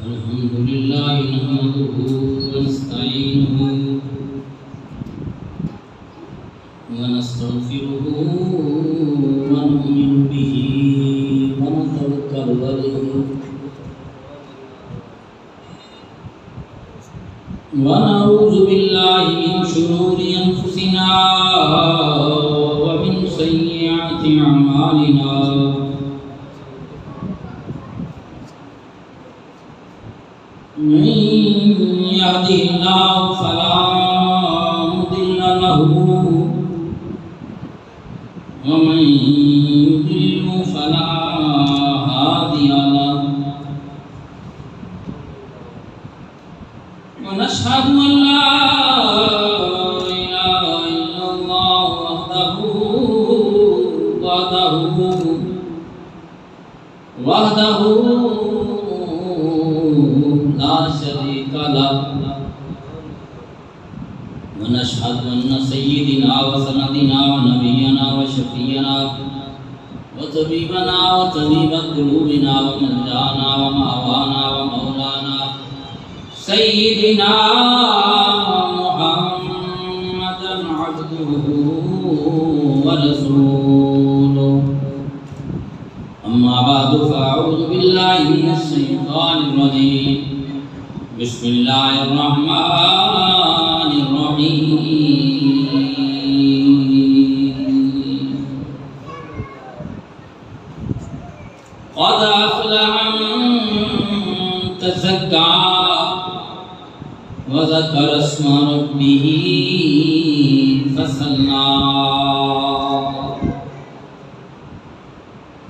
الحمد لله نحمده ونستعينه ونستغفره ونؤمن به ونتوكل عليه ونعوذ بالله من شرور أنفسنا ومن سيئات أعمالنا من يهده الله فلا مضل له ومن يضلل فلا هادي له ونشهد أن لا إله إلا الله وحده لا شريك له ونشهد أن سيدنا وسندنا ونبينا وشفيعنا وطبيبنا وطبيب قلوبنا وملجانا ومأوانا ومولانا سيدنا محمدا عبده ورسوله أما بعد فأعوذ بالله من الشيطان الرجيم بسم الله الرحمن الرحيم قد أفلح من تزكى وذكر اسم ربه فصلى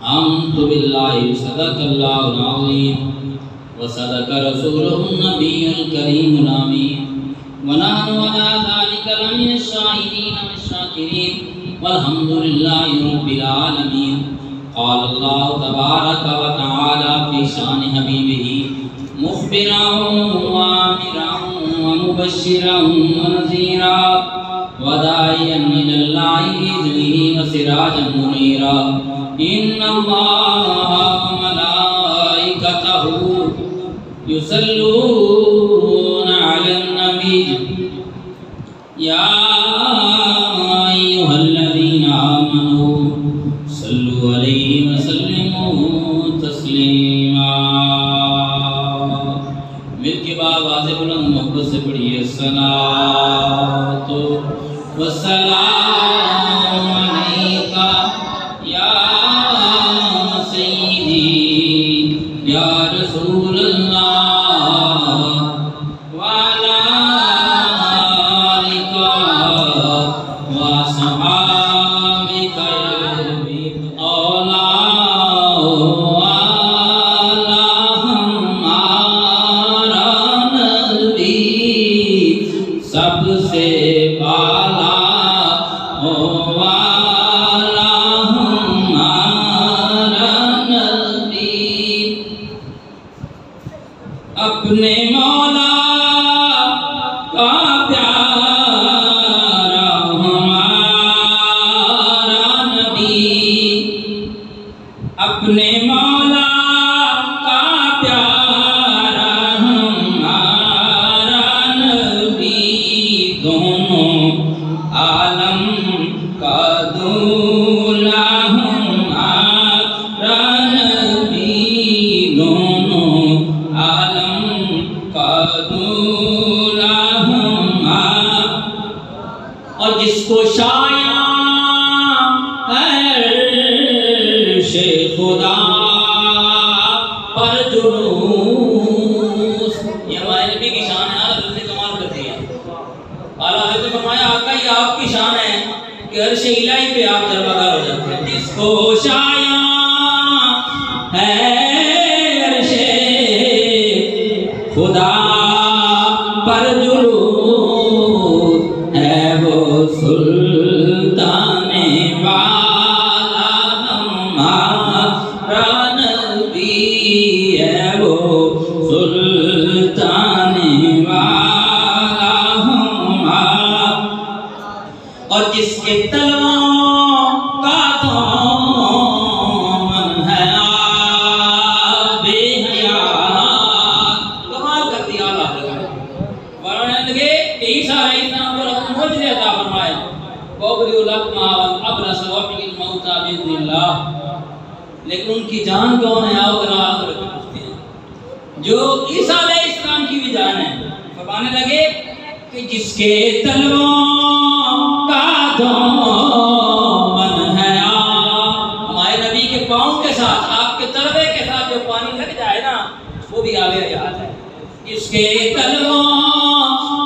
آمنت بالله صدق الله العظيم وصدق رسوله النبي الكريم الأمين ونحن على ذلك لمن الشاهدين والشاكرين والحمد لله رب العالمين قال الله تبارك وتعالى في شان حبيبه مخبرا وآمرا ومبشرا ونذيرا وداعيا إلى الله بإذنه وسراجا منيرا إن الله وملائكته يصلون على النبي يا أيها الذين آمنوا صلوا عليه وسلموا تسليما مل کے بعد واضح بلند محبت سے پڑھیے الصلاۃ والسلام علیکہ یا سیدی یا رسول اللہ وعلی آلک وصحابک اولا سب سے بالا ہو والا ہمارا نبی اپنے مولا کا پیارا ہمارا نبی اپنے مولا کا پیارا ہمارا نبی دونوں عالم کا دولا ہمارا نبی دونوں عالم کا دولا ہمارا اور جس کو شایع عرش خدا پر جلوس یہ ہمارے نبی کی شان ہے حضرت نے کمال کر دیا اعلیٰ حضرت نے فرمایا آقا یہ آپ کی شان ہے کہ عرش الہی پہ آپ دربار ہو جاتے ہیں جس کو شایع ہے عرش خدا پر جلوس ہے وہ سلطان والا ہمارا نبی ہے وہ سلطان والا ہمارا اور جس کے تلووں کا دامن ہے وابری الاکمہ والابرص واحیی الموتى باذن اللہ. لیکن ان کی جان کون ہے؟ آؤ ذرا آخر میں پوچھتے ہیں. جو عیسیٰ علیہ السلام کی بھی جان ہے. فرمانے لگے کہ جس کے تلووں کا دامن ہے ہمارے نبی کے پاؤں کے ساتھ، آپ کے تلوے کے ساتھ جو پانی لگ جائے نا وہ بھی آگے یاد ہے. جس کے تلووں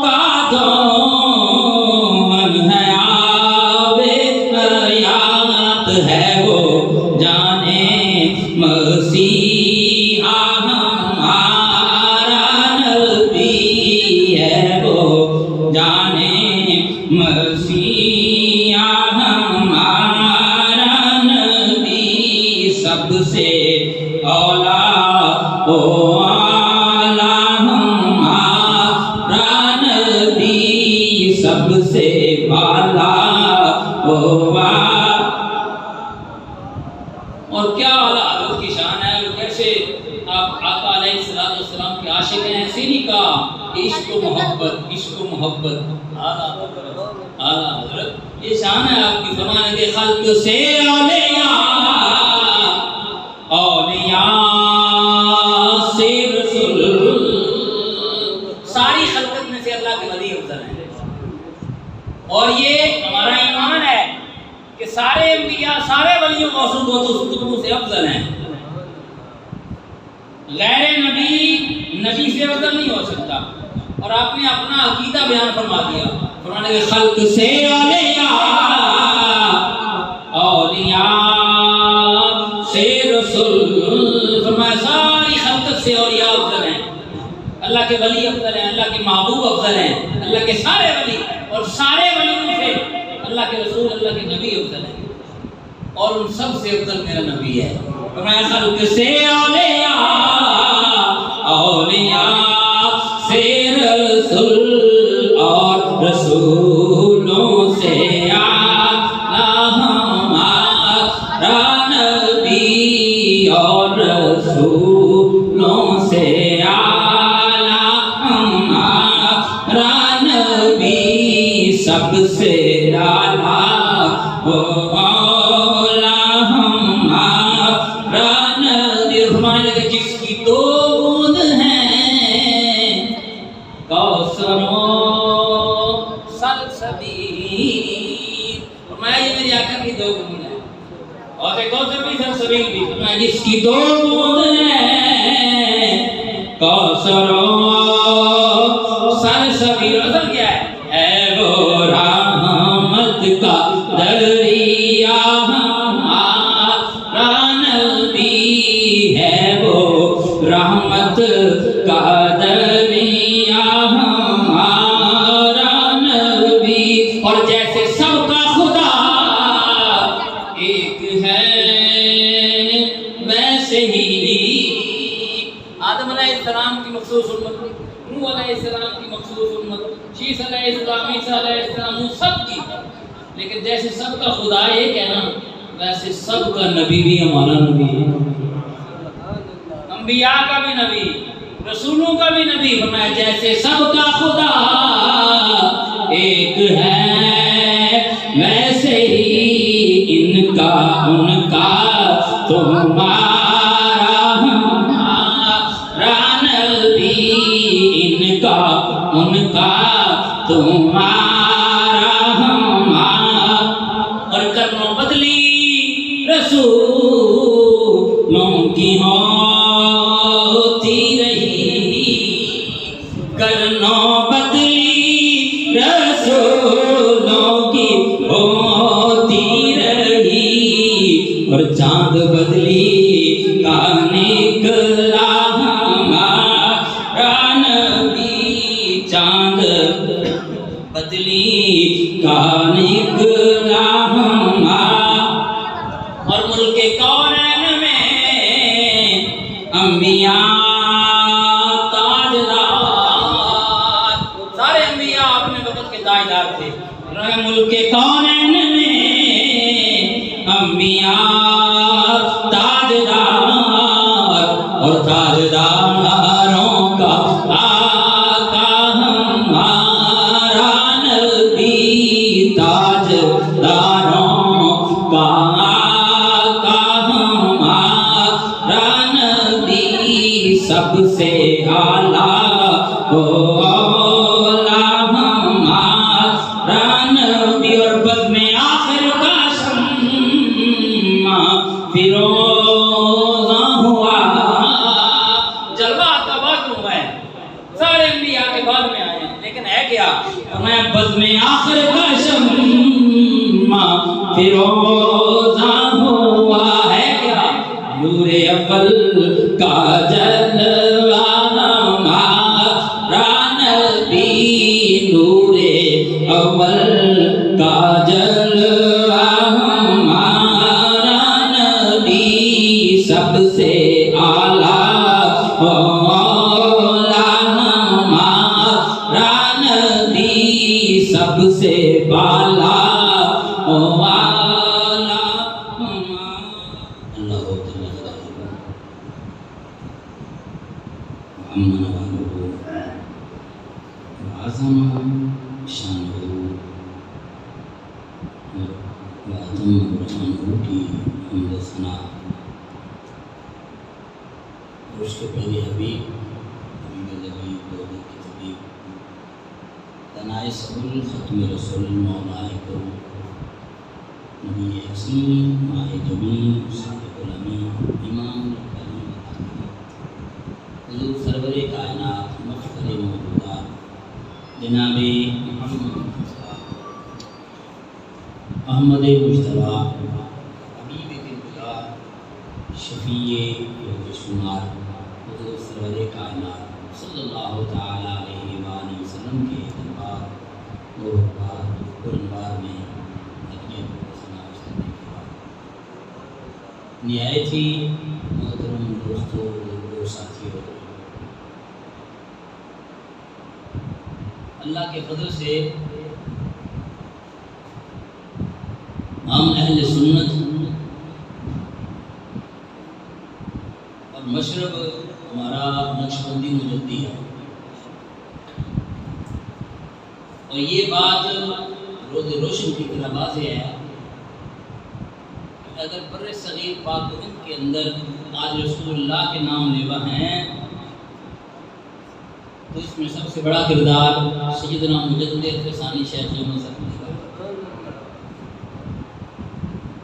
کا دامن ہے آبِ حیات ہے وہ جانے مسیحا ہمارا نبی ہے وہ جانے مسیحا ہمارا نبی سب سے اولا او اعلیٰ ہمارا نبی سب سے بالا او اور کیا اعلیٰ حضرت کی شان ہے. اور کیسے آپ آقا علیہ السلام کے عاشق ہیں. ایسے نہیں کہا عشق و محبت، عشق و محبت. اعلیٰ حضرت یہ شان ہے آپ کی. فرمانے کے خلق سے اولیاء سے رسول، ساری خلقت میں سے اللہ کے ولی افضل ہیں. اور یہ ہمارا ایمان ہے کہ سارے انبیاء، سارے ولیوں موصوف قطبوں سے افضل ہیں. غیر نبی نبی سے افضل نہیں ہو سکتا. اور آپ نے اپنا عقیدہ بیان فرما دیا. فرمانے کے خلق سے اولیاء سے رسول، فرمایا ساری خلقت سے اولیاء افضل ہیں. اللہ کے ولی افضل ہیں، اللہ کے محبوب افضل ہیں، اللہ کے سارے ولی. اور سارے ولیوں سے اللہ کے رسول، اللہ کے نبی افضل ہیں. اور ان سب سے افضل میرا نبی ہے. فرمایا خلق سے اولیاء، اولیاء سے رسول، اور رسولوں سے اعلیٰ ہمارا نبی، اور رسولوں سے اعلیٰ ہمارا نبی سب سے اعلیٰ وہ اولیاء ہمارا نبی. فرمانے لگے جس کی دو بوند ہیں کوثر و سلسبیل. فرمایا یہ میری آقا کی دو بوند ہیں، اور کوثر بھی سلسبیل بھی. فرمایا جس کی دو بوند ہیں کوثر و سلسبیل. اصل کیا ہے؟ اے وہ رحمت کا دریا ہمارا نبی ہے، وہ رحمت کا دریا ہمارا نبی. اور جیسے سب کا خدا ایک ہے ویسے ہی آدم علیہ السلام کی مخصوص امت، نوح علیہ السلام کی مخصوص امت، شیس علیہ السلام، عیسیٰ علیہ السلام، ان سب کی. لیکن جیسے سب کا خدا ایک ہے نا، ویسے سب کا نبی بھی ہمارا نبی ہے. انبیاء کا بھی نبی، رسولوں کا بھی نبی. فرمایا جیسے سب کا خدا ایک ہے ویسے ہی ان کا، ان کا تمہارا ہمارا نبی، ان کا، ان کا تمہارا ہمارا. اور کرنوں بدلی رسولوں کی ہوتی رہی، کرنوں بدلی رسولوں کی ہوتی رہی. اور چاند بدلی کا نکلا ہمارا نبی، چاند بدلی کا نکلا ہمارا. اور ملک کونین میں انبیاء تاجدار، سارے انبیاء اپنے وقت کے تاجدار تھے. ملک کونین میں انبیاء تاجدار، اور تاجداروں کا آقا ہمارا نبی، تاجدار سب سے اعلیٰ وہ اولا ہمارا نبی، اور بزم آخر کا شمع فیروزہ ہوا۔ جلوہ کا وقت ہوا ہے، سارے انبیاء کے بعد میں آئے ہیں، لیکن ہے کیا؟ میں بزم آخر کا شمع فیروزہ ہوا ہے کیا؟ نور اول کا جلوہ ہمارا نبی، نور اول کا جلوہ ہمارا نبی، سب سے اعلیٰ اولا ہمارا نبی، سب سے بالا اولا اللہ محمد وعظم شانہ وعظم برہانہ کی حمد ثنا، اور اس کے پہلے حبیب الحبیب دولت کی طبیب تنائے سبل ختم رسول مولا کرو نبی حسین ماہ جمیل صادق الامین امام الکریم حضور سرور کائنات مفخر موجودات جناب محمد احمد مجتبیٰ حبیب دلدار شفیع روز شمار حضور سرور کائنات صلی اللہ تعالیٰ علیہ وآلہ وسلم کے دربار نوربار قرنبار میں تقریب سناوش کرنے کے بعد نہایت ہی محترم دوستوں اور ساتھیوں، اللہ کے فضل سے ہم اہل سنت اور مشرب ہمارا نقشبندی مجدی ہے، اور یہ بات روز روشن کی طرح واضح ہے کہ اگر بر صغیر پاک و ہند کے اندر آج رسول اللہ کے نام لیوا ہیں تو اس میں سب سے بڑا کردار سیدنا مجدد فیضانی شیخ احمد ظفر کا۔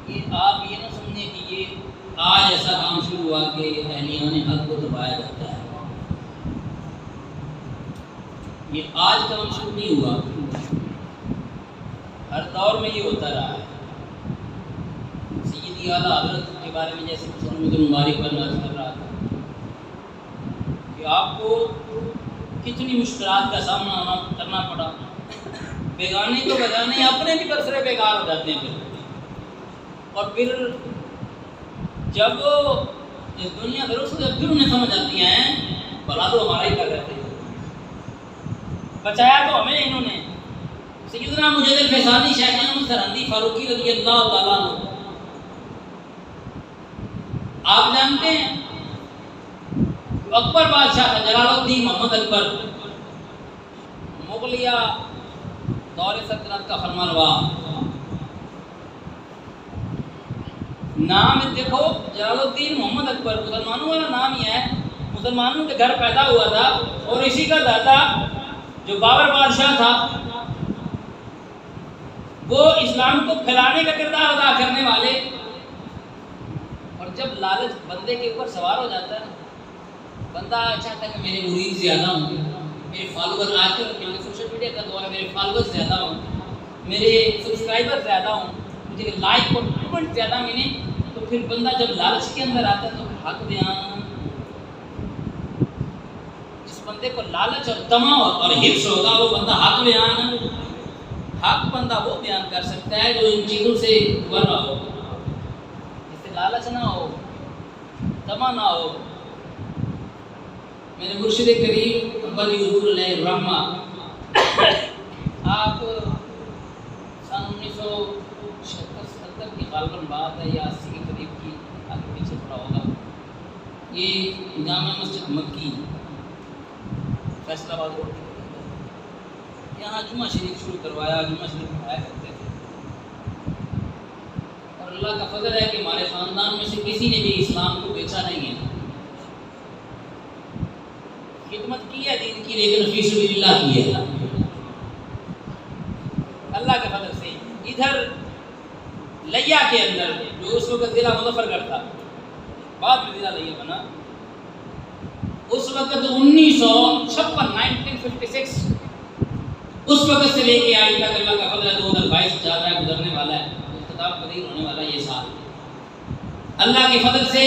یہ آپ یہ نہ سمجھیں کہ یہ آج ایسا کام شروع ہوا کہ اہلیان حق کو دبایا جاتا ہے، یہ آج کام شروع نہیں ہوا، ہر دور میں یہ ہوتا رہا ہے۔ سیدی اعلیٰ حضرت کے بارے میں جیسے محمد المبارک پر عرض کر رہا تھا کہ آپ کو کتنی مشکلات کا سامنا کرنا پڑا، بیگانے کو بجانے اپنے بھی برسرے بیکار ہو جاتے ہیں، اور پھر جب اس دنیا سے رخصت جب پھر انہیں سمجھ آتی ہیں بھلا تو ہمارا ہی کر رہے تھے، بچایا تو ہمیں انہوں نے۔ سیدنا مجدد فیضانی شیخ احمد سرہندی فاروقی رضی اللہ تعالیٰ عنہ، آپ جانتے ہیں اکبر بادشاہ تھا جلال الدین محمد اکبر، مغلیہ دور سلطنت کا فرمانروا، نام دیکھو جلال الدین محمد اکبر، مسلمانوں والا نام ہی ہے، مسلمانوں کے گھر پیدا ہوا تھا، اور اسی کا دادا جو بابر بادشاہ تھا وہ اسلام کو پھیلانے کا کردار ادا کرنے والے، اور جب لالچ بندے کے اوپر سوار ہو جاتا ہے بندہ چاہتا ہے کہ میرے مرید زیادہ ہوں، میرے فالوور، آج کل کیونکہ سوشل میڈیا کا دور ہے، میرے فالوور زیادہ ہوں، میرے سبسکرائبر زیادہ ہوں، مجھے لائک اور کمنٹ زیادہ ملیں، تو پھر بندہ جب لالچ کے اندر آتا ہے تو حق بیان، جس بندے کو لالچ اور طمع اور حرص ہوگا وہ بندہ حق بیان، حق بندہ وہ بیان کر سکتا ہے جو ان چیزوں سے ورا ہو، جس سے لالچ نہ ہو، طمع نہ ہو۔ میرے مرشد کریم ابی حضور علیہ الرحمہ، آپ سن 1976-77 کی غالباً بات ہے یا 80 کے قریب کی، آگے پیچھے تھوڑا ہوگا، یہ جامع مسجد مکی فیصل آباد روڈ کی یہاں جمعہ شریف شروع کروایا، جمعہ شریف پڑھایا کرتے تھے، اور اللہ کا فضل ہے کہ ہمارے خاندان میں سے کسی نے بھی اسلام کو بیچا نہیں ہے، خدمت کی ہے دین کی، لیکن فی سبیل اللہ کی ہے اللہ کے فضل سے۔ ادھر لیا کے اندر جو اس وقت ضلع مظفر گڑھ تھا، بعد میں ضلع لیا بنا، اس وقت 1956 اس وقت سے لے کے آج تک اللہ کا فضل ہے 2022 چل رہا ہے، گزرنے والا ہے، اختتام قریب ہونے والا ہے یہ سال۔ اللہ کے فضل سے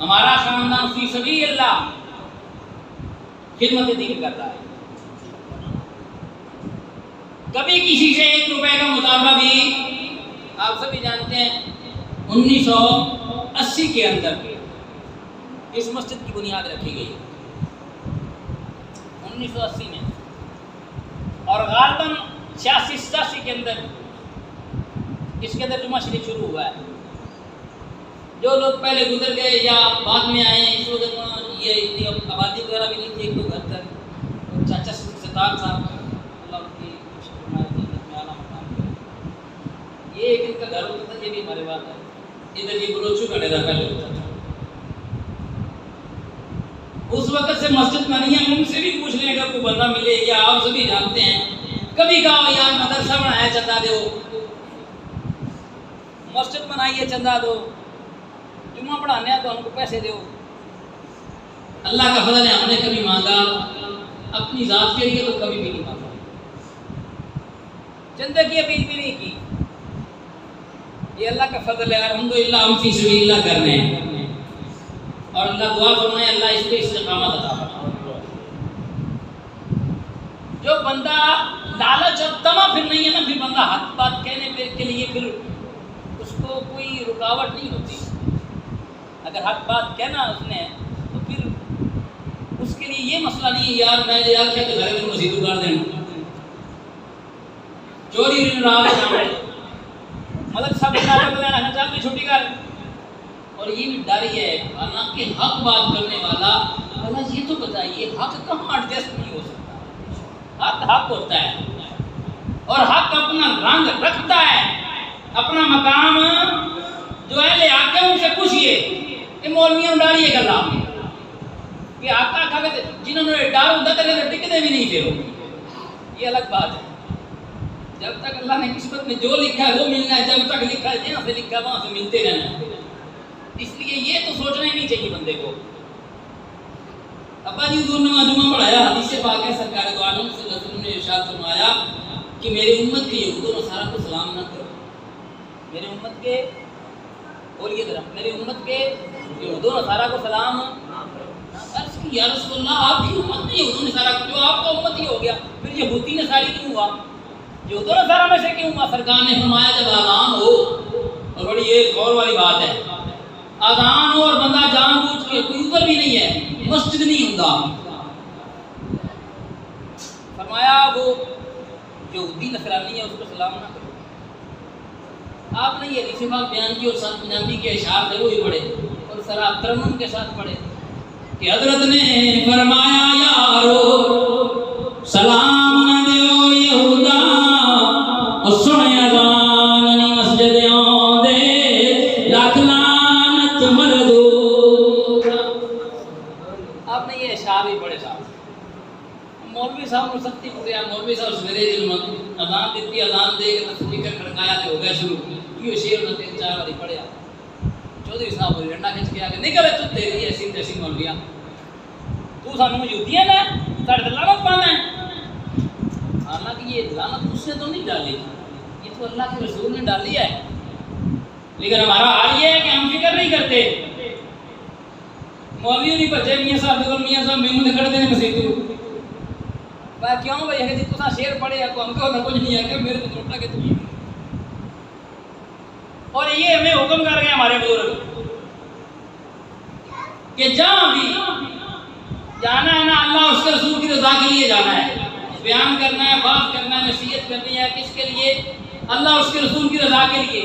ہمارا خاندان فی سبیل اللہ خدمت دین کر رہا ہے۔ کبھی کسی سے 1 روپے کا مطالبہ بھی، آپ سبھی جانتے ہیں 1980 کے اندر اس مسجد کی بنیاد رکھی گئی 1980 میں، اور غالباً 86-87 کے اندر اس کے اندر جمعہ شریف شروع ہوا ہے۔ جو لوگ پہلے گزر گئے یا بعد میں آئے ہیں، اس وقت یہ اتنی آبادی وغیرہ بھی نہیں تھی، 1-2 گھر تک۔ چاچا ستار صاحب اللہ ان کی اعلیٰ مقام پہ، یہ ایک ان کا گھر ہوتا تھا، یہ بھی ہمارے بات ہے۔ ادھر یہ بلوچو کا ڈیرا پہلے ہوتا تھا، اس وقت سے مسجد بنی ہے۔ ان سے بھی پوچھ لیں اگر کوئی بندہ ملے، یا آپ سبھی جانتے ہیں کبھی کہا یار مدرسہ بنایا چندہ دو، مسجد بنائیے چندہ دو، جمعہ پڑھانے ہیں تو ہم کو پیسے دو۔ اللہ کا فضل ہے ہم نے کبھی مانگا اپنی ذات کے لیے تو کبھی بھی نہیں مانگا، چندے کی اپیل بھی نہیں کی۔ یہ اللہ کا فضل ہے، الحمدللہ ہم فی سبیل اللہ کر رہے ہیں، اور اللہ دعا فرمائے اللہ اس پہ استقامت عطا فرمائے۔ جو بندہ لالچ اور طمع پھر نہیں ہے نا، پھر بندہ حق بات کہنے کے لیے پھر اس کو کوئی رکاوٹ نہیں ہوتی۔ اگر حق بات کہنا اس نے تو پھر اس کے لیے یہ مسئلہ نہیں ہے یار میں یار کیا کہ گھر میں مسجد اگاڑ دیں، چوری رہا ہے مطلب سب لینا چاہتے بھی چھوٹی کر، اور یہ بھی ڈر یہ ہے کہ حق بات کرنے والا اللہ یہ تو بتائیے حق کہاں ایڈجسٹ نہیں ہو سکتا، حق حق ہوتا ہے، اور حق اپنا رنگ رکھتا ہے، اپنا مقام جو ہے لے آ کے ان سے پوچھئے کہ مولویوں ڈالیے گا اللہ کہ آقا کھا کے جنہوں نے ڈال ہوتا تیرے ٹکتے بھی نہیں تھے، یہ الگ بات ہے۔ جب تک اللہ نے قسمت میں جو لکھا ہے وہ ملنا ہے، جب تک لکھا ہے جہاں سے لکھا وہاں سے ملتے رہنا ہے۔ اس لیے یہ تو سوچنا ہی نہیں چاہیے بندے کو۔ ابا جی حضور نے جمعہ پڑھایا، حدیث پاک ہے سرکار دو عالم صلی اللہ علیہ وسلم نے ارشاد فرمایا کہ میری امت کے یہود و نصارہ کو سلام نہ کرو، میری امت کے بولیے ذرا، میری امت کے یہود و نصارہ کو سلام عرض کی یا رسول اللہ آپ کی امت میں یہود و نصارہ جو آپ کا امت ہی ہو گیا، پھر یہودی نصاری کیوں ہوا، یہود و نصارہ میں سے کیوں ہوا؟ سرکار نے فرمایا جب اذان ہو، اور بڑی یہ غور والی بات ہے، اذان ہو اور بندہ جان بوجھ کے کوئی عذر بھی نہیں ہے مسجد نہیں ہوتا، فرمایا وہ یہودی نصرانی ہے اس کو سلام نہ کرو۔ آپ نے یہ حدیث پاک بیان کی اور ساتھ پنجابی کے اشعار تھے وہ بھی پڑھے اور سرا ترنم کے ساتھ پڑھے کہ حضرت نے فرمایا یارو سلام نہ دیو یہودا اور سنے اذان نہیں مسجد آندے لاکھ لعنت مردو۔ آپ نے یہ اشعار بھی پڑھے صاحب، مولوی صاحب کو سختی پڑے، مولوی صاحب سویرے جن اذان دیتی اذان دے کے سپیکر کھڑکایا تو ہو گیا شروع، یہ شعر نے 3-4 باری پڑھیا، چودھری صاحب کو ڈنڈا کھینچ کے آگے نکلے تو تیری ایسی تیسی مولویا تو سانوں موجودی ہے نا ساڑھے لعنت پانا ہے۔ حالانکہ یہ لعنت اس نے تو نہیں ڈالی، یہ تو اللہ کے رسول نے ڈالی ہے، لیکن ہمارا حال یہ ہے کہ ہم فکر نہیں کرتے۔ مولوی نہیں بچے میاں صاحب مینوں نے کھڑے دینے مسیح کیوں بھائی ہے جی تو شیر پڑھے یا ہم کو کچھ نہیں ہے کہ میرے تو چھوٹا کہ تم، اور یہ ہمیں حکم کر گئے ہمارے بزرگ کہ جہاں بھی جانا ہے نا اللہ اس کے رسول کی رضا کے لیے جانا ہے، بیان کرنا ہے، بات کرنا ہے، نصیحت کرنی ہے، کس کے لیے؟ اللہ اس کے رسول کی رضا کے لیے۔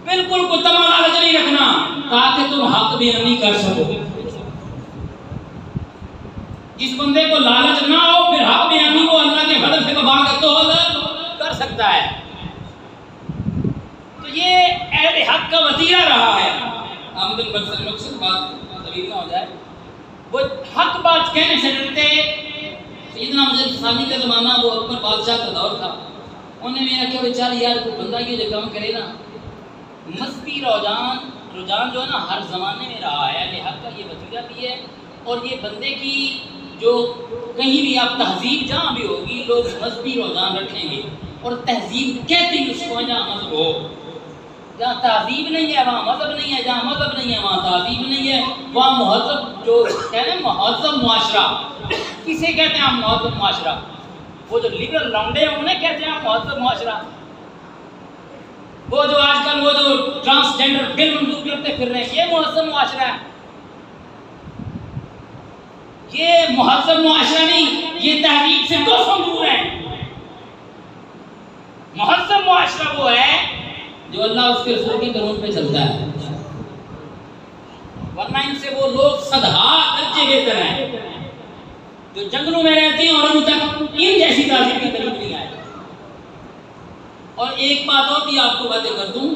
بالکل کوئی تمام لالچ نہیں رکھنا تاکہ تم حق بیانی کر سکو۔ جس بندے کو لالچ نہ ہو پھر حق بیانی کو اللہ کے فضل سے بابا تو کر سکتا ہے۔ تو یہ اہل حق کا وسیلہ رہا ہے۔ آمدن برسل مقصد بات طویل نہ ہو جائے، وہ حق بات کہنے سے ڈرتے. سیدنا مجدد ثانی کا زمانہ وہ اکبر بادشاہ کا دور تھا. انہوں نے کہا بیچارہ یار کوئی بندہ یہ جو کام کرے نا, مذہبی رجحان جو ہے نا ہر زمانے میں رہا ہے. اہل حق کا یہ وجیدہ بھی ہے, اور یہ بندے کی جو کہیں بھی آپ تہذیب جہاں بھی ہوگی لوگ مذہبی رجحان رکھیں گے. اور تہذیب کہتے ہیں اس کو جہاں مذہب ہو. جہاں تہذیب نہیں ہے وہاں مذہب نہیں ہے, جہاں مذہب نہیں ہے وہاں تہذیب نہیں ہے. وہاں مہذب جو کہتے ہیں مہذب معاشرہ کسے کہتے ہیں آپ؟ مہذب معاشرہ. وہ جو لبرل لونڈے ہیں انہیں کہتے ہیں مہذب معاشرہ. وہ جو آج کل وہ جو ٹرانسجینڈر بل منظور کرتے پھر رہے ہیں یہ مہذب معاشرہ ہے. یہ مہذب معاشرہ نہیں, یہ تہذیب سے دو سو دور ہے. مہذب معاشرہ وہ ہے جو اللہ اس کے رسول کے قانون پہ چلتا ہے, ورنہ ان سے وہ لوگ صدہا درجے بہتر ہیں جو جنگلوں میں رہتے ہیں اور ان تک ان جیسی تہذیب کی قریب نہیں آئے. اور ایک بات اور بھی آپ کو باتیں کر دوں,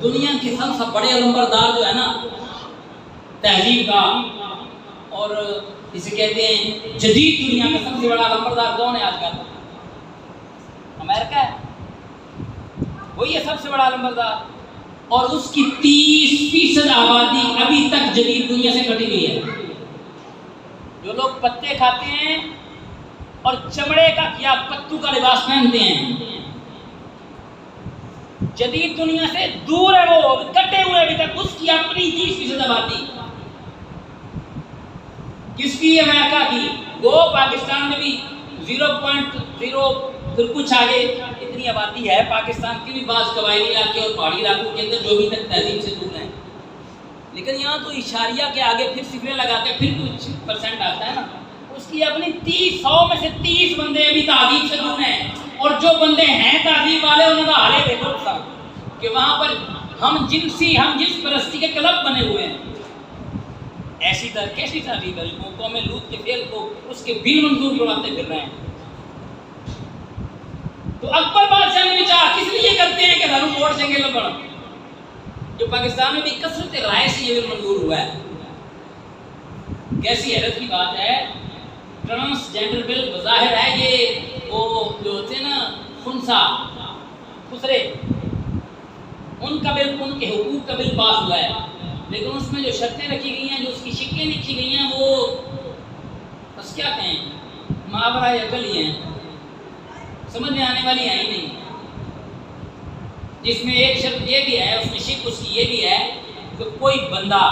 دنیا کے سب سے بڑے علمبردار جو ہے نا تہذیب کا, اور اسے کہتے ہیں جدید دنیا کا سب سے بڑا علمبردار کون ہے آج کل؟ امریکہ ہے, وہی ہے سب سے بڑا علمبردار. اور اس کی 30% آبادی ابھی تک جدید دنیا سے کٹی ہوئی ہے. جو لوگ پتے کھاتے ہیں اور چمڑے کا یا پتو کا لباس پہنتے ہیں, جدید دنیا سے دور ہے, وہ کٹے ہوئے ابھی تک. اس کی اپنی 30% آبادی. کس کی؟ امریکہ کی. وہ پاکستان میں بھی 0.0 پھر کچھ آگے اتنی آبادی ہے پاکستان کی بھی. بعض قبائلی علاقے اور پہاڑی علاقوں کے اندر جو بھی تک تہذیب سے دور ہیں, لیکن یہاں تو اشاریہ کے آگے پھر صفریں لگا کے پھر کچھ % آتا ہے نا. اس کی اپنی 100 میں سے 30 بندے ابھی تہذیب سے دور ہیں. اور جو بندے ہیں تہذیب والے انہوں کا حال ہے دیکھو کہ وہاں پر ہم جنس پرستی کے کلب بنے ہوئے ہیں. ایسی طرح کیسی تہذیب ہے؟ قوم لوط کے فعل کو اس کے بل منظور اڑاتے پھر رہے ہیں. تو اکبر بادشاہ نے چاہا کس لیے کرتے ہیں کہ دھرم ووٹ دیں گے لبڑ, جو پاکستان میں بھی کثرت رائے سے یہ بل منظور ہوا ہے. کیسی حیرت کی بات ہے. ٹرانسجینڈر بل بظاہر ہے یہ وہ جو ہوتے ہیں نا خنسا خسرے, ان کا بل, ان کے حقوق کا بل پاس ہوا ہے, لیکن اس میں جو شرطیں رکھی گئی ہیں, جو اس کی شکیں لکھی گئی ہیں, وہ بس کیا کہیں ماورائے عقل ہی ہیں, سمجھ میں آنے والی ہے ہی نہیں. جس میں ایک شرط یہ بھی ہے, اس میں شک اس کی یہ بھی ہے کہ کوئی بندہ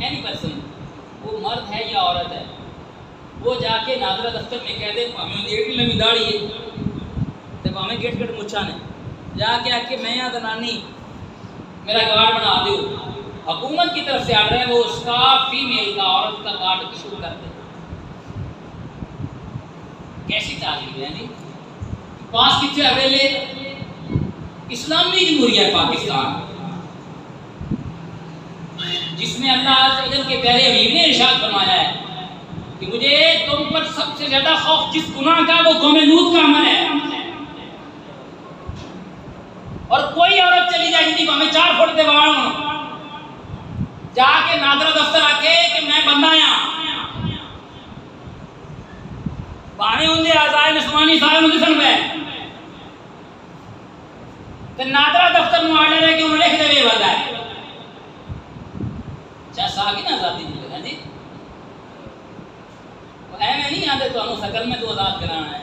اینی پرسن, وہ مرد ہے یا عورت ہے, وہ جا کے ناظرہ دفتر میں کہہ دے ہمیں ایک لمبی داڑھی ہے تو ہمیں گیٹ گیٹ مچھا نے جا کے آ کے میں یہاں دنانی میرا کارڈ بنا دو. حکومت کی طرف سے آرڈر ہے, وہ اس کا فیمیل کا عورت کا کارڈ ایشو کر دے. کیسی تعلیم ہے جی؟ پاس کتنے اویلے اسلامی جمہوریہ پاکستان, جس میں اللہ عز و جل کے پیارے حبیب نے ارشاد فرمایا ہے کہ مجھے تم پر سب سے زیادہ خوف جس گناہ کا وہ قوم لوط کا عمل ہے. اور کوئی عورت چلی جائے گی ہمیں 4 فٹ دیوار جا کے ناظرہ دفتر آ کے کہ میں بندہ یہاں بانے ہوں دے آزائے نسوانی سارے مجھے سن پہ تو ناظرہ دفتر میں آرڈر ہے کہ انہوں نے لکھ دے بے بندہ ہے چاہ ساگی نا آزادی دی ہے جی. اے میں نہیں آتے تو انہوں سکل میں تو آزاد کرانا ہے,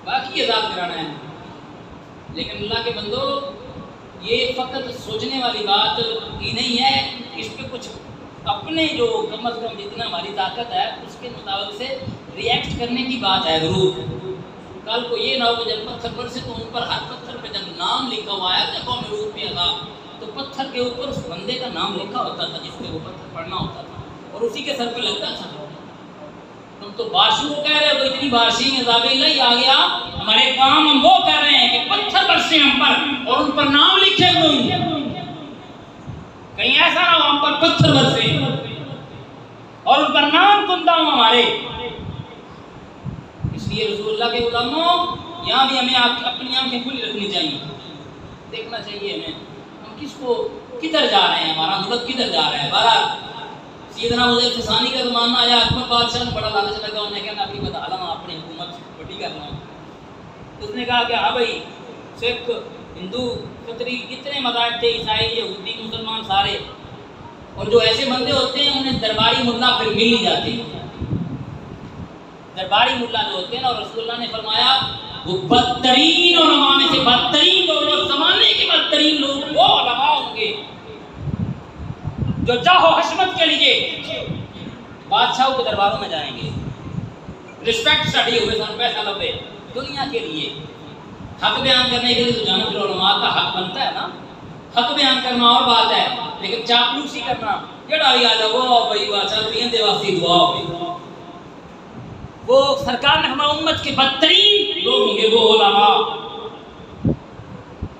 باقی آزاد کرانا ہے. لیکن اللہ کے بندو یہ فقط سوچنے والی بات ہی نہیں ہے, اس پہ کچھ اپنے جو کم از کم جتنا ہماری طاقت ہے اس کے مطابق سے ریئیکٹ کرنے کی بات ہے ضرور. کل کو یہ نہ ہو کہ جب پتھر پر سے تو ان پر ہر پتھر پہ جب نام لکھا ہوا ہے جب قوم لوط پہ تھا تو پتھر کے اوپر اس بندے کا نام لکھا ہوتا تھا جس پہ وہ پتھر پڑنا ہوتا تھا اور اسی کے سر پہ لگتا تھا. تم تو بارشوں کو کہہ رہے ہو, اتنی بارشیں عذاب الہی آ گیا. ہمارے کام ہم وہ کر رہے ہیں کہ پتھر برسے ہم پر اور ان پر نام لکھے ہوئے ہوں. کہیں ایسا نہ ہو ہم پر پتھر برسے اور ان پر نام کندہ ہوں ہمارے. اس لیے رسول اللہ کے غلاموں یہاں بھی ہمیں اپنی آنکھیں کھلی رکھنی چاہیے, دیکھنا چاہیے ہمیں ہم کس کو کدھر جا رہے ہیں, ہمارا ملک کدھر جا رہا ہے. بہرحال سیدنا حذیفہ ثانی کا زمانہ آیا، اکبر بادشاہ نے بڑا لالچ لگا، انہیں کہا نبی بتا لوں اپنی حکومت بڑی کرنا ہے۔ اس نے کہا کہ ہاں بھائی، سکھ، ہندو، کتری، جتنے مذاہب تھے، عیسائی، یہودی، مسلمان، سارے، اور جو ایسے بندے ہوتے ہیں انہیں درباری ملا پھر مل ہی جاتے ہیں۔ درباری ملا جو ہوتے ہیں نا، اور رسول اللہ نے فرمایا وہ بدترین علماء میں سے بدترین لوگ، اور زمانے کے بدترین لوگ وہ علماء ہوں گے جو جاہ و حشمت کے لیے بادشاہوں کے درباروں میں جائیں گے، رسپیکٹ سٹی ہوئے سن پیسہ لبے، دنیا کے لیے حق بیان کرنے کے لیے تو جانب علماء کا حق بنتا ہے نا، حق بیان کرنا اور بات ہے، لیکن چاپلوسی کرنا جڑا بھی آ جا وہ بھائی چل پین دے واسطے دعا ہوگی، وہ سرکار نے ہماری امت کے بدترین لوگ ہوں گے، وہ علماء،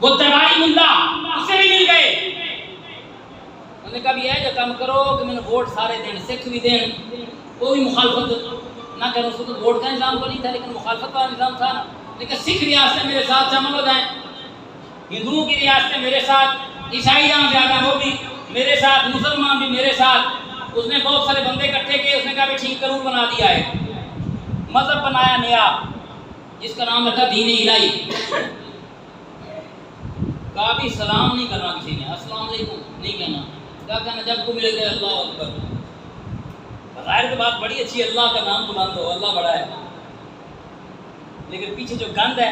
وہ درباری ملا، اسے بھی مل گئے۔ انہوں نے کہا بھی ہے جو کام کرو کہ میں نے ووٹ سارے دین، سکھ بھی دین، وہ بھی مخالفت نہ کرو، اس کو ووٹ کا نظام تو نہیں تھا لیکن مخالفت کا نظام تھا نا، لیکن سکھ ریاستیں میرے ساتھ شامل ہو جائیں، ہندوؤں کی ریاستیں میرے ساتھ، عیسائی جہاں زیادہ وہ بھی میرے ساتھ، مسلمان بھی میرے ساتھ۔ اس نے بہت سارے بندے اکٹھے کیے، اس نے کہا بھی ٹھیک قانون بنا دیا ہے، مذہب بنایا نیا جس کا نام رکھا دین الہی۔ کہا بھی سلام نہیں کرنا کسی نے، السلام علیکم نہیں کہنا، کیا کہنا جب کو ملے گا اللہ اکبر۔ ظاہر کی بات بڑی اچھی ہے، اللہ کا نام بلند ہو، اللہ بڑا ہے، لیکن پیچھے جو گند ہے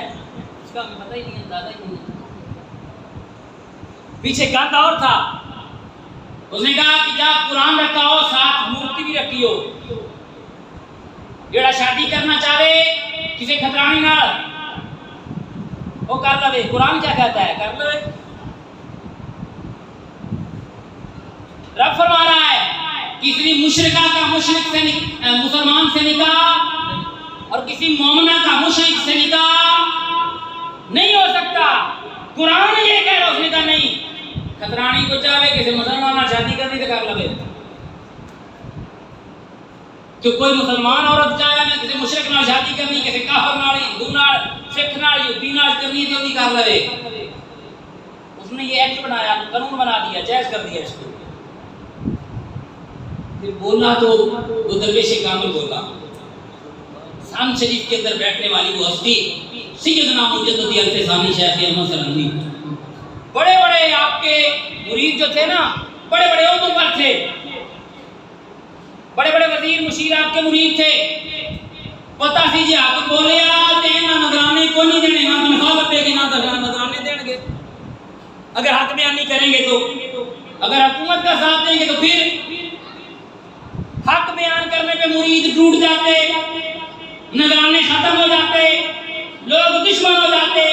اس کا ہمیں پتہ ہی نہیں ہے، اندازہ ہی نہیں ہے۔ پیچھے گند اور تھا، اس نے کہا کہ جا قرآن رکھا ہو، ساتھ مورتی بھی رکھی ہو، جڑا شادی کرنا چاہے کسی کھترانی نال وہ کر لے، قرآن کیا کہتا ہے کر لے۔ رب فرما رہا ہے کسی مشرکہ کا مشرک سے مسلمان سے نکاح اور کسی مومنہ کا مشرک سے نکاح نہیں ہو سکتا، قرآن یہ کہہ رہا، اس نے کہا نہیں، کھترانی کو چاہے کسی مسلمان شادی کرنی تو کر لے، کہ کوئی مسلمان عورت چاہے میں کسی مشرک نال شادی کرنی، کسی کافر نال، ہندو نال، سکھ نال، یہودی نال کرنی تو نہیں کر لے۔ اس نے یہ ایکٹ بنایا، قانون بنا دیا، جائز کر دیا اس کو۔ پھر بولا تو وہ درویش کامل بولا، سام شریف کے اندر بیٹھنے والی وہ ہستی سیدنا مجدد الفسانی شیخ احمد سرندی، بڑے بڑے آپ کے مرید جو تھے نا، بڑے بڑے عہدوں پر تھے، بڑے بڑے وزیر مشیر آپ کے مرید تھے، پتہ سی جی حق بولیا دینا نظرانے کو نہیں دینے، نہ تنخواہ لگے گی، نہ نظرانے دیں گے، اگر حق بیان نہیں کریں گے تو، اگر حکومت کا ساتھ دیں گے تو پھر حق بیان کرنے پہ مرید ٹوٹ جاتے، نظرانے ختم ہو جاتے، لوگ دشمن ہو جاتے،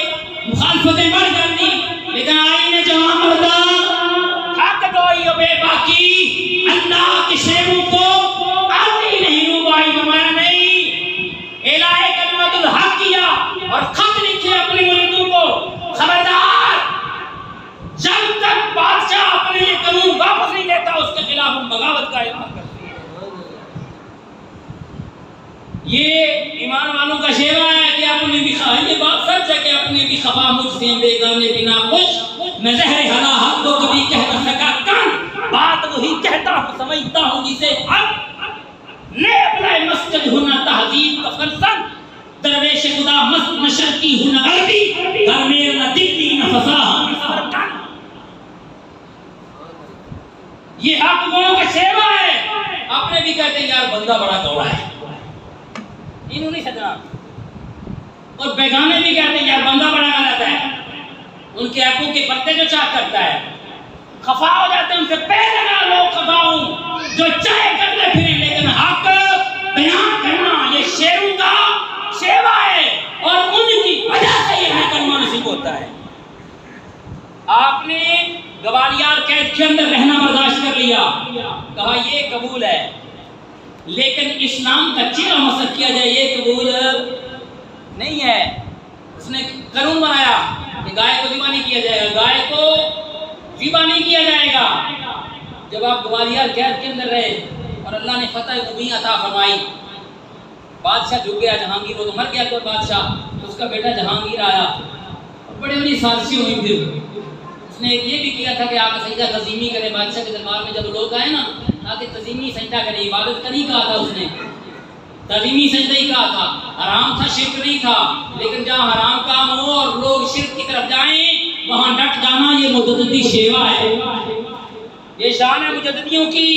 مخالفتیں بڑھ جاتی، لیکن آئین جوان مردہ حق گوئی و بے باکی اللہ کے شیروں کو آتی نہیں، روبائی فرمایا نہیں، الہ کلمت الحق کیا اور خط لکھے اپنے مریدوں کو، خبردار جب تک بادشاہ اپنے یہ قانون واپس نہیں لیتا اس کے خلاف ہم بغاوت کا اعلان کرتے ہیں۔ یہ ایمان والوں کا شیوا ہے کہ اپنے بھی یہ بات سچ ہے کہ اپنے بھی خفا مجھ سے بیگانے بنا خوش، میں زہر ہلا حق کو کبھی کہہ نہ سکا کن، بات وہی کہتا ہوں سمجھتا ہوں جسے حق نے اپنا مسجد ہونا تہذیب کا فرسن، درویش خدا مست نشر کی ہونا عربی، گھر میں نہ دلی نہ فصاحت نہ سرکن۔ یہ حق گووں کا شیوا ہے، اپنے بھی کہتے ہیں یار بندہ بڑا کوڑا ہے، انہوں نہیں سجنا، اور بیگانے بھی کہتے ہیں یار بندہ بڑا غلط ہے، ان کے ایپوں کے پتے جو چاہ کرتا ہے، خفا ہو جاتے ہیں ان سے پہلے نہ لوگ خفا ہوں جو چاہے کرتے پھریں، لیکن حق بیان کرنا یہ شیروں کا شیوا ہے، اور ان کی وجہ سے یہ ہمیں کلمہ نصیب ہوتا ہے۔ آپ نے گوالیار قید کے اندر رہنا برداشت کر لیا، کہا یہ قبول ہے، لیکن اسلام کا چہرہ مسخ کیا جائے یہ قبول نہیں ہے۔ اس نے قانون بنایا کہ گائے کو ذبح نہیں کیا جائے گا، گائے کو ذبح نہیں کیا جائے گا۔ جب آپ گوالیار قید کے اندر رہے اور اللہ نے فتح مبین عطا فرمائی، بادشاہ جھک گیا، جہانگیر وہ تو مر گیا تو بادشاہ، تو اس کا بیٹا جہانگیر آیا اور بڑی بڑی سازشیں ہوئی، پھر اس نے یہ بھی کیا تھا کہ آپ سجدہ تسلیمی کرے بادشاہ کے دربار میں، جب لوگ آئے نا نہ کہ تعظیمی سجدہ کرے، عبادت کا نہیں کہا تھا اس نے، تعظیمی سجدہ ہی کہا تھا، حرام تھا، شرک نہیں تھا، لیکن جہاں حرام کام ہو اور لوگ شرک کی طرف جائیں وہاں ڈٹ جانا یہ مجددی شیوا ہے، یہ شان ہے مجددیوں کی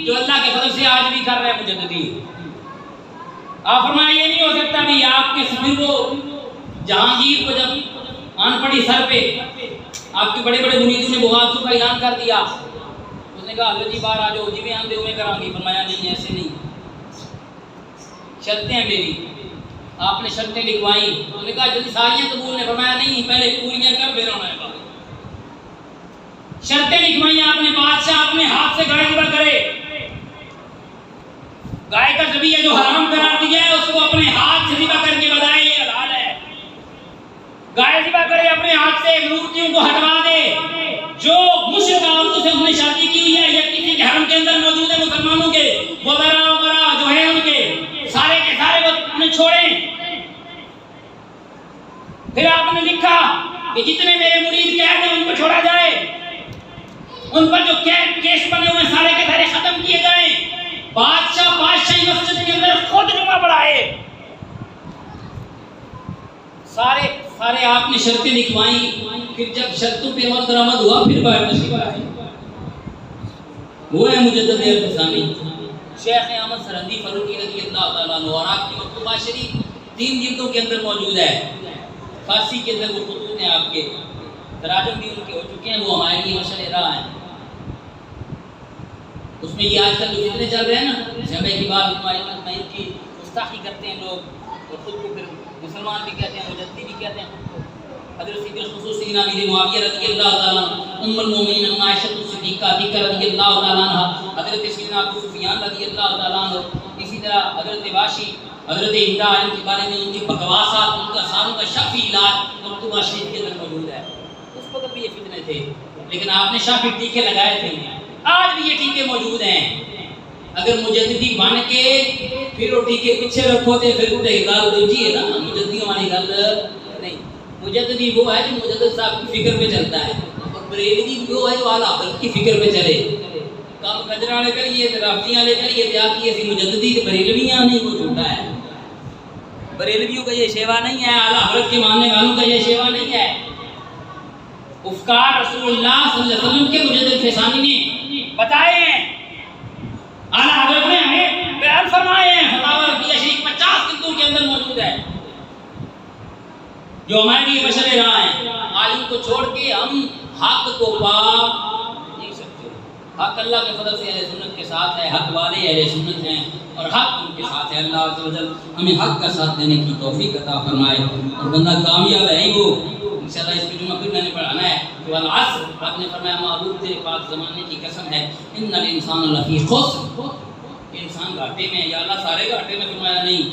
جو اللہ کے فضل سے آج بھی کر رہے ہیں مجددی۔ آپ فرمایا یہ نہیں ہو سکتا بھی آپ کے پھر وہ جہانگیر کو جب آن پڑی سر پہ آپ کے بڑے بڑے مریدوں نے بغاوتوں کا اعلان کر دیا، اس نے کہا حضرت جی باہر آ جاؤ، جی میں آندے ہوئے کراں گی، فرمایا نہیں ایسے نہیں، شرطیں ہیں میری، آپ نے شرطیں لکھوائیں، انہوں نے کہا جلدی ساریاں قبول نے، فرمایا نہیں پہلے پوریاں کر پھر آنا ہے، شرطیں لکھوائیں آپ نے، بادشاہ اپنے ہاتھ سے گائے ذبح کرے، گائے کا ذبیحہ جو حرام قرار دیا ہے اس کو اپنے ہاتھ سے ذبح کر کے بتائے یہ حلال ہے، گائے ذبح کرے اپنے ہاتھ سے، مورتیوں کو ہٹوا دے، جو مشرک عورتوں سے اس نے شادی کی ہوئی ہے یا کسی کے حرم کے اندر موجود ہے مسلمانوں کے وغیرہ جو ہے ان کے سارے کے سارے وہ انہیں چھوڑیں۔ پھر آپ نے لکھا کہ جتنے میرے مرید قید ہیں ان کو چھوڑا جائے، ان پر جو کیس بنے ہوئے سارے کے سارے ختم کیے جائیں، بادشاہ بادشاہی مسجد کے اندر خود جمعہ پڑھائے، سارے آپ نے شرطیں لکھوائیں، پھر جب شرطوں پہ عمل درآمد ہوا پھر باہر تشریف لائے۔ وہ ہے مجدد الفسانی شیخ احمد سرہندی فاروقی رضی اللہ تعالیٰ عنہ، اور آپ کی مکتوبہ شریف 3 جلدوں کے اندر موجود ہے، فارسی کے اندر وہ خطوط ہیں آپ کے، تراجم بھی ان کے ہو چکے ہیں، وہ ہمارے لیے مشعل راہ ہیں۔ اس میں یہ آج کل جو فتنے چل رہے ہیں نا، جمعہ کی بات مطمئن کی گستاخی کرتے ہیں لوگ اور خود کو پھر مسلمان بھی کہتے ہیں، مجددی بھی کہتے ہیں خود کو۔ حضرت بالخصوص سیدنا امیر معاویہ رضی اللہ تعالیٰ عنہ، ام المومنین عائشہ الصدیقہ رضی اللہ تعالیٰ عنہ، حضرت سیدنا ابو سفیان رضی اللہ تعالیٰ عنہ، اسی طرح حضرت واشی، حضرت ہندا، ان کے بارے میں ان کی بکواسات، ان کا ساروں کا شافی علاج مکتوبہ شریف کے اندر موجود ہے۔ اس وقت بھی یہ فتنے تھے، لیکن آپ نے شافی ٹیکے لگائے تھے، آج بھی یہ ٹیکے موجود ہیں۔ اگر مجددی بن کے پھر وہ ٹیکے پیچھے رکھو تے پھر اٹھے گل دوجی ہے نا، مجددیوں والی گل نہیں۔ مجددی وہ ہے جو مجدد صاحب کی فکر پہ چلتا ہے، اور بریلوی وہ ہے جو اعلیٰ حضرت کی فکر پہ چلے۔ کام کجرا والے کریے، رافضیاں والے کریے، دیہاتی ایسی مجددی بریلویاں نہیں، وہ جھوٹا ہے۔ بریلویوں کا یہ شیوا نہیں ہے، اعلیٰ حضرت کے ماننے والوں کا یہ شیوا نہیں ہے۔ افکار رسول اللہ صلی اللہ علیہ وسلم کے مجدد فسانی نے بتائے ہیں، اعلیٰ حضرت نے ہمیں بیان فرمائے ہیں، فتاوی رفیع شریف 50 جلدوں کے اندر موجود ہے، جو ہمارے لیے مشعل راہ ہیں۔ عالم کو چھوڑ کے ہم حق کو پا نہیں سکتے۔ حق اللہ کے فضل سے اہل سنت کے ساتھ ہے، حق والے اہل سنت ہیں اور حق ان کے ساتھ ہے۔ اللہ عز و جل ہمیں حق کا ساتھ دینے کی توفیق عطا فرمائے، اور بندہ کامیاب ہے ہی وہ۔ انشاءاللہ اس پہ جمعہ پھر میں نے پڑھانا ہے کہ والعصر، آپ نے فرمایا معبود تیرے پاک زمانے کی قسم ہے، ان الانسان لفی خسر، کہ انسان گھاٹے میں ہے۔ یا اللہ سارے گھاٹے میں، فرمایا نہیں،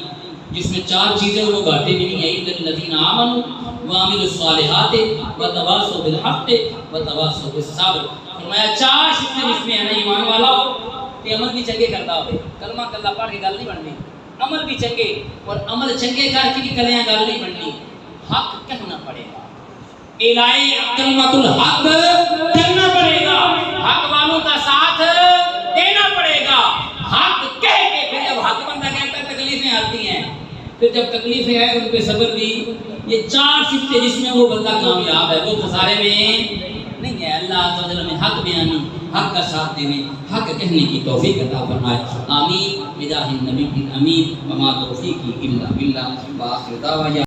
جس میں 4 چیزیں وہ گھاٹے میں نہیں ہیں، الا الذین آمنوا وعملوا الصالحات وتواصوا بالحق وتواصوا بالصبر۔ فرمایا 4 شکر جس میں ہے نا ایمان والا ہو کہ عمل بھی چنگے کرتا ہو، کلمہ کلہ پڑھ کے گل نہیں بننی، عمل بھی چنگے، اور عمل چنگے کر کے بھی کلیاں گل نہیں بننی، حق کہنا پڑے گا، الہی کلمۃ الحق کرنا پڑے گا، حق والوں کا ساتھ دینا پڑے گا، حق کہہ کے پھر جب حق بندہ کہتا ہے تکلیفیں آتی ہیں، پھر جب تکلیفیں آئے ان پہ صبر بھی، یہ 4 صفتے جس میں وہ بندہ کامیاب ہے، وہ خسارے میں نہیں ہے۔ اللہ عز و جل ہمیں حق بیانی، حق کا ساتھ دینے، حق کہنے کی توفیق عطا فرمائے، آمین بجاہ النبی الامین، وما توفیقی الا باللہ، وآخر دعوانا